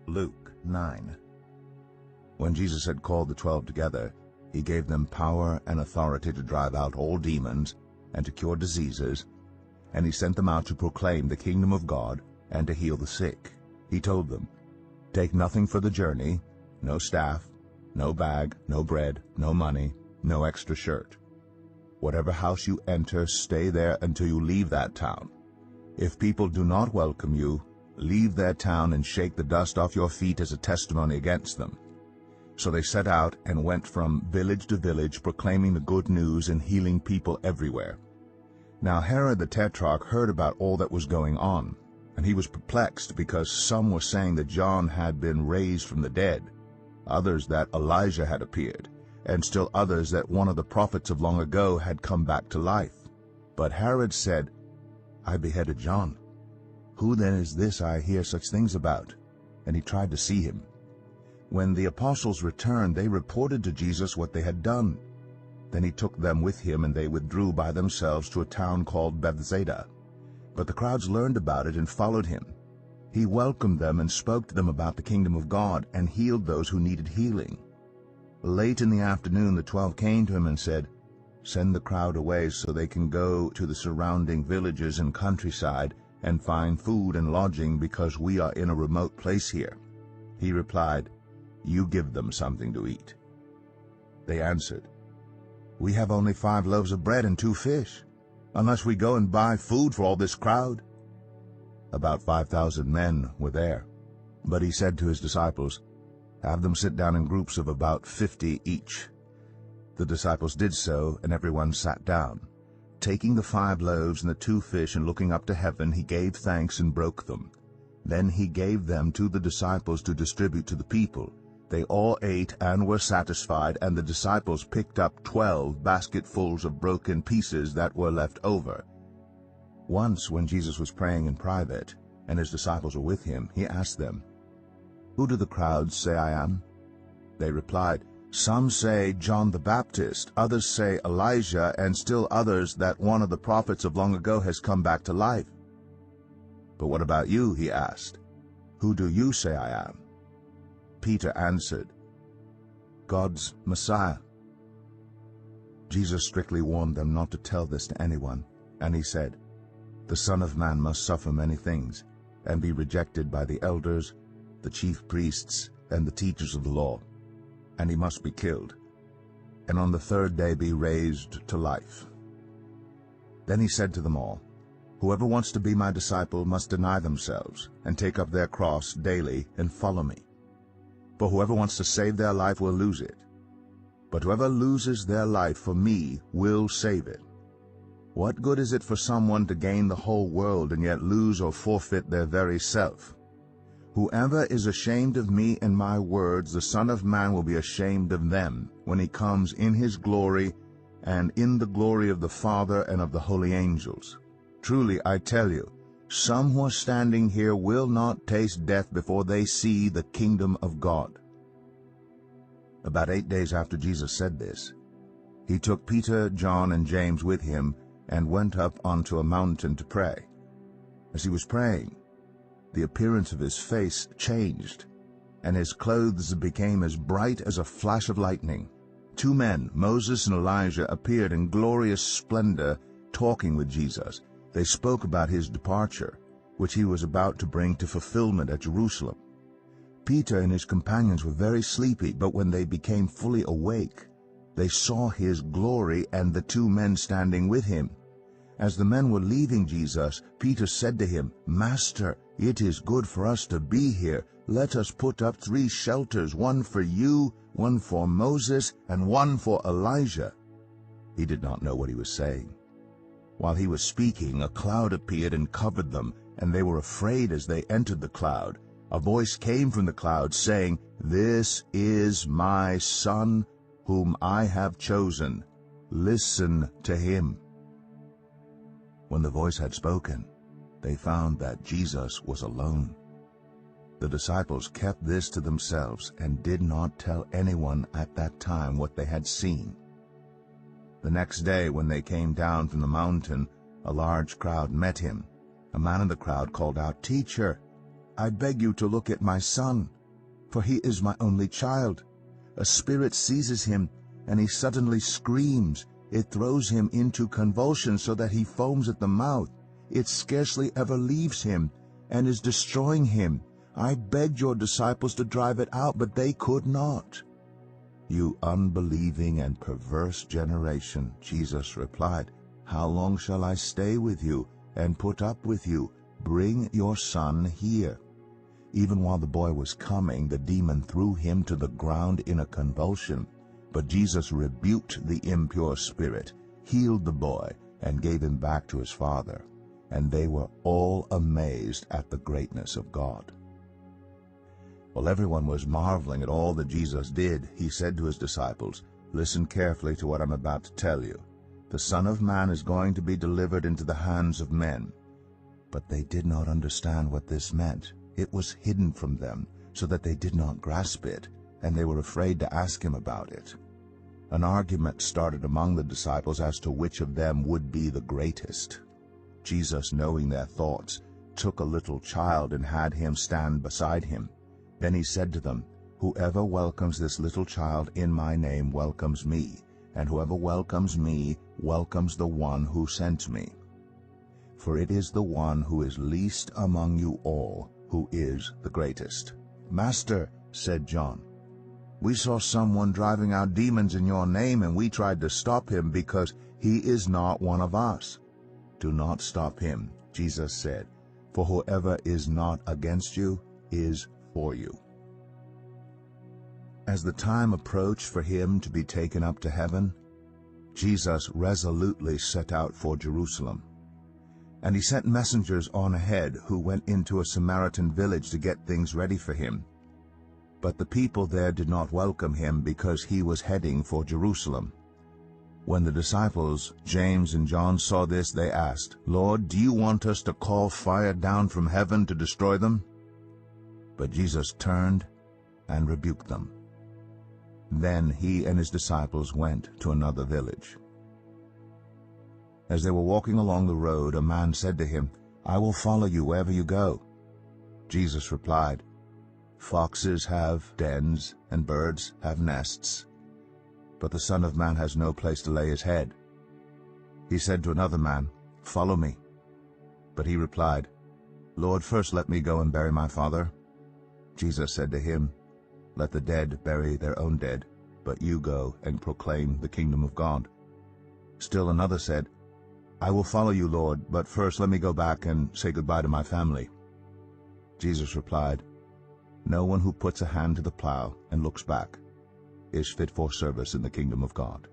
Luke 9. When Jesus had called the 12 together, he gave them power and authority to drive out all demons and to cure diseases, and he sent them out to proclaim the kingdom of God and to heal the sick. He told them, "Take nothing for the journey, no staff, no bag, no bread, no money, no extra shirt. Whatever house you enter, stay there until you leave that town. If people do not welcome you, leave their town and shake the dust off your feet as a testimony against them." So they set out and went from village to village, proclaiming the good news and healing people everywhere. Now Herod the Tetrarch heard about all that was going on, and he was perplexed because some were saying that John had been raised from the dead, others that Elijah had appeared, and still others that one of the prophets of long ago had come back to life. But Herod said, "I beheaded John. Who then is this I hear such things about?" And he tried to see him. When the apostles returned, they reported to Jesus what they had done. Then he took them with him, and they withdrew by themselves to a town called Bethsaida. But the crowds learned about it and followed him. He welcomed them and spoke to them about the kingdom of God and healed those who needed healing. Late in the afternoon, the 12 came to him and said, "Send the crowd away so they can go to the surrounding villages and countryside and find food and lodging, because we are in a remote place here." He replied, "You give them something to eat." They answered, "We have only 5 loaves of bread and 2 fish, unless we go and buy food for all this crowd." About 5,000 men were there. But he said to his disciples, "Have them sit down in groups of about 50 each." The disciples did so, and everyone sat down. Taking the 5 loaves and the 2 fish and looking up to heaven, he gave thanks and broke them. Then he gave them to the disciples to distribute to the people. They all ate and were satisfied, and the disciples picked up 12 basketfuls of broken pieces that were left over. Once, when Jesus was praying in private, and his disciples were with him, he asked them, "Who do the crowds say I am?" They replied, "Some say John the Baptist, others say Elijah, and still others that one of the prophets of long ago has come back to life." "But what about you?" he asked. "Who do you say I am?" Peter answered, "God's Messiah." Jesus strictly warned them not to tell this to anyone, and he said, "The Son of Man must suffer many things, and be rejected by the elders, the chief priests, and the teachers of the law, and he must be killed, and on the 3rd day be raised to life." Then he said to them all, "Whoever wants to be my disciple must deny themselves, and take up their cross daily and follow me. For whoever wants to save their life will lose it, but whoever loses their life for me will save it. What good is it for someone to gain the whole world and yet lose or forfeit their very self? Whoever is ashamed of me and my words, the Son of Man will be ashamed of them when he comes in his glory and in the glory of the Father and of the holy angels. Truly, I tell you, some who are standing here will not taste death before they see the kingdom of God." About 8 days after Jesus said this, he took Peter, John, and James with him and went up onto a mountain to pray. As he was praying, the appearance of his face changed, and his clothes became as bright as a flash of lightning. 2 men, Moses and Elijah, appeared in glorious splendor, talking with Jesus. They spoke about his departure, which he was about to bring to fulfillment at Jerusalem. Peter and his companions were very sleepy, but when they became fully awake, they saw his glory and the 2 men standing with him. As the men were leaving Jesus, Peter said to him, "Master, it is good for us to be here. Let us put up 3 shelters, one for you, one for Moses, and one for Elijah." He did not know what he was saying. While he was speaking, a cloud appeared and covered them, and they were afraid as they entered the cloud. A voice came from the cloud saying, "This is my Son, whom I have chosen. Listen to him." When the voice had spoken, they found that Jesus was alone. The disciples kept this to themselves and did not tell anyone at that time what they had seen. The next day, when they came down from the mountain, a large crowd met him. A man in the crowd called out, "Teacher, I beg you to look at my son. for he is my only child. A spirit seizes him, and he suddenly screams. It throws him into convulsions so that he foams at the mouth. It scarcely ever leaves him, and is destroying him. I begged your disciples to drive it out, but they could not." "You unbelieving and perverse generation," Jesus replied, "how long shall I stay with you and put up with you? Bring your son here." Even while the boy was coming, the demon threw him to the ground in a convulsion. But Jesus rebuked the impure spirit, healed the boy, and gave him back to his father. And they were all amazed at the greatness of God. While everyone was marveling at all that Jesus did, he said to his disciples, "Listen carefully to what I'm about to tell you. The Son of Man is going to be delivered into the hands of men." But they did not understand what this meant. It was hidden from them, so that they did not grasp it, and they were afraid to ask him about it. An argument started among the disciples as to which of them would be the greatest. Jesus, knowing their thoughts, took a little child and had him stand beside him. Then he said to them, "Whoever welcomes this little child in my name welcomes me, and whoever welcomes me welcomes the one who sent me. For it is the one who is least among you all who is the greatest." "Master," said John, "we saw someone driving out demons in your name, and we tried to stop him because he is not one of us." "Do not stop him," Jesus said, "for whoever is not against you is for you." As the time approached for him to be taken up to heaven, Jesus resolutely set out for Jerusalem. And he sent messengers on ahead who went into a Samaritan village to get things ready for him. But the people there did not welcome him because he was heading for Jerusalem. When the disciples, James and John, saw this, they asked, "Lord, do you want us to call fire down from heaven to destroy them?" But Jesus turned and rebuked them. Then he and his disciples went to another village. As they were walking along the road, a man said to him, "I will follow you wherever you go." Jesus replied, "Foxes have dens and birds have nests, but the Son of Man has no place to lay his head." He said to another man, "Follow me." But he replied, "Lord, first let me go and bury my father." Jesus said to him, "Let the dead bury their own dead, but you go and proclaim the kingdom of God." Still another said, "I will follow you, Lord, but first let me go back and say goodbye to my family." Jesus replied, "No one who puts a hand to the plow and looks back is fit for service in the kingdom of God."